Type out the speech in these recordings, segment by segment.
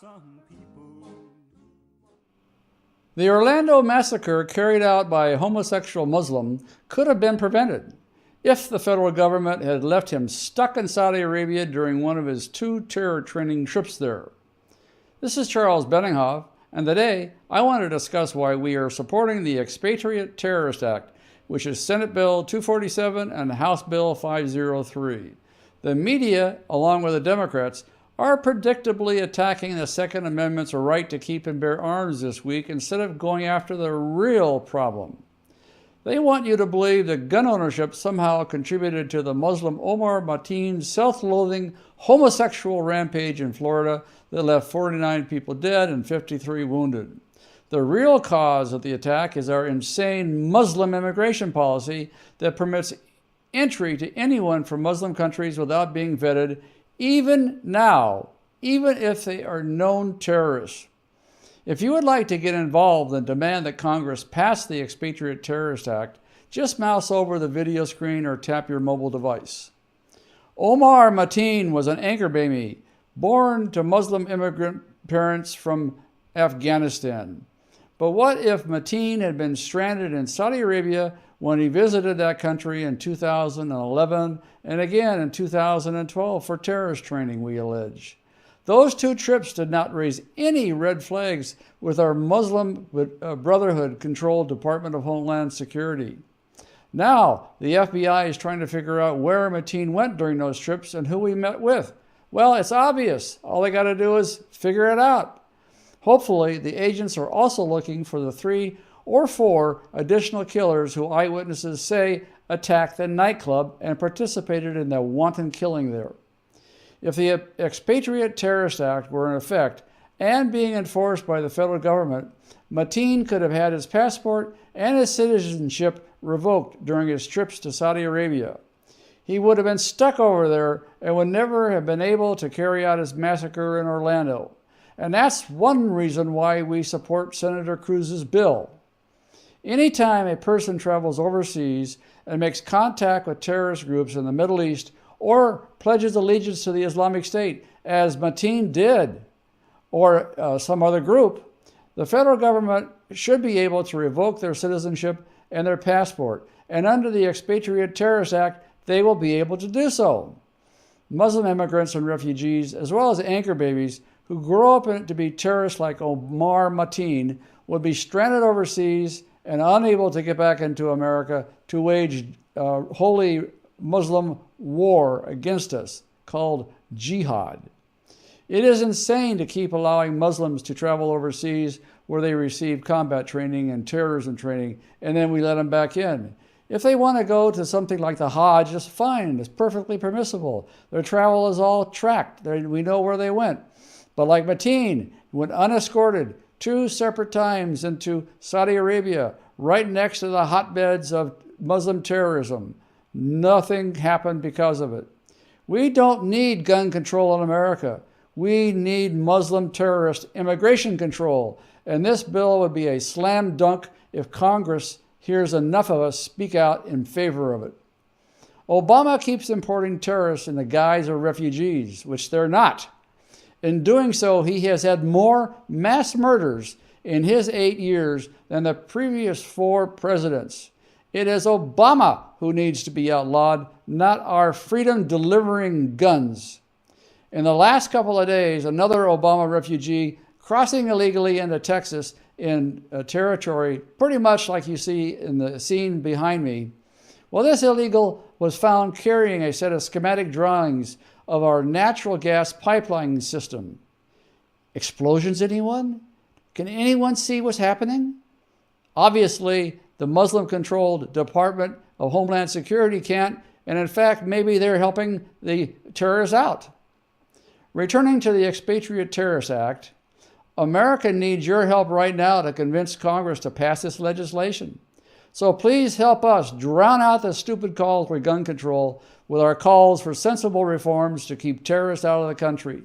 some people. The Orlando massacre carried out by a homosexual Muslim could have been prevented if the federal government had left him stuck in Saudi Arabia during one of his 2 terror training trips there. This is Charles Benninghoff, and today I want to discuss why we are supporting the Expatriate Terrorist Act, which is Senate Bill 247 and House Bill 503. The media, along with the Democrats, are predictably attacking the Second Amendment's right to keep and bear arms this week instead of going after the real problem. They want you to believe that gun ownership somehow contributed to the Muslim Omar Mateen's self-loathing homosexual rampage in Florida that left 49 people dead and 53 wounded. The real cause of the attack is our insane Muslim immigration policy that permits entry to anyone from Muslim countries without being vetted, even now, even if they are known terrorists. If you would like to get involved and demand that Congress pass the Expatriate Terrorist Act, just mouse over the video screen or tap your mobile device. Omar Mateen was an anchor baby born to Muslim immigrant parents from Afghanistan. But what if Mateen had been stranded in Saudi Arabia when he visited that country in 2011 and again in 2012 for terrorist training, we allege? Those 2 trips did not raise any red flags with our Muslim Brotherhood-controlled Department of Homeland Security. Now, the FBI is trying to figure out where Mateen went during those trips and who he met with. Well, it's obvious. All they got to do is figure it out. Hopefully, the agents are also looking for the 3 or 4 additional killers who eyewitnesses say attacked the nightclub and participated in the wanton killing there. If the Expatriate Terrorist Act were in effect and being enforced by the federal government, Mateen could have had his passport and his citizenship revoked during his trips to Saudi Arabia. He would have been stuck over there and would never have been able to carry out his massacre in Orlando. And that's one reason why we support Senator Cruz's bill. Anytime a person travels overseas and makes contact with terrorist groups in the Middle East or pledges allegiance to the Islamic State, as Mateen did, or some other group, the federal government should be able to revoke their citizenship and their passport. And under the Expatriate Terrorist Act, they will be able to do so. Muslim immigrants and refugees, as well as anchor babies who grow up to be terrorists like Omar Mateen, would be stranded overseas and unable to get back into America to wage holy Muslim war against us, called jihad. It is insane to keep allowing Muslims to travel overseas where they receive combat training and terrorism training, and then we let them back in. If they want to go to something like the Hajj, it's fine. It's perfectly permissible. Their travel is all tracked. We know where they went. But like Mateen, went unescorted 2 separate times into Saudi Arabia, right next to the hotbeds of Muslim terrorism. Nothing happened because of it. We don't need gun control in America. We need Muslim terrorist immigration control. And this bill would be a slam dunk if Congress hears enough of us speak out in favor of it. Obama keeps importing terrorists in the guise of refugees, which they're not. In doing so, he has had more mass murders in his 8 years than the previous 4 presidents. It is Obama who needs to be outlawed, not our freedom-delivering guns. In the last couple of days, another Obama refugee crossing illegally into Texas in a territory pretty much like you see in the scene behind me. Well, this illegal was found carrying a set of schematic drawings of our natural gas pipeline system. Explosions, anyone? Can anyone see what's happening? Obviously, the Muslim-controlled Department of Homeland Security can't, and in fact, maybe they're helping the terrorists out. Returning to the Expatriate Terrorist Act, America needs your help right now to convince Congress to pass this legislation. So please help us drown out the stupid calls for gun control with our calls for sensible reforms to keep terrorists out of the country.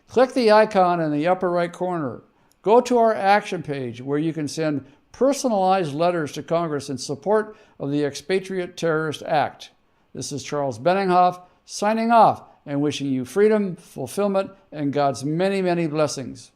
Click the icon in the upper right corner. Go to our action page where you can send personalized letters to Congress in support of the Expatriate Terrorist Act. This is Charles Benninghoff signing off and wishing you freedom, fulfillment, and God's many, many blessings.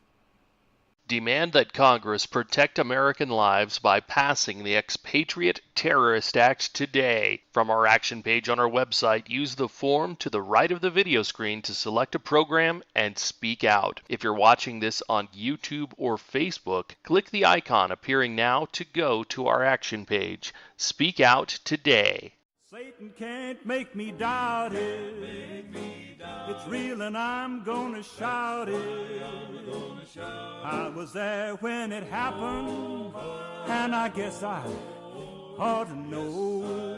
Demand that Congress protect American lives by passing the Expatriate Terrorist Act today. From our action page on our website, use the form to the right of the video screen to select a program and speak out. If you're watching this on YouTube or Facebook, click the icon appearing now to go to our action page. Speak out today. Satan can't make me doubt it. It's real and I'm gonna shout it. I was there when it happened, and I guess I ought to know.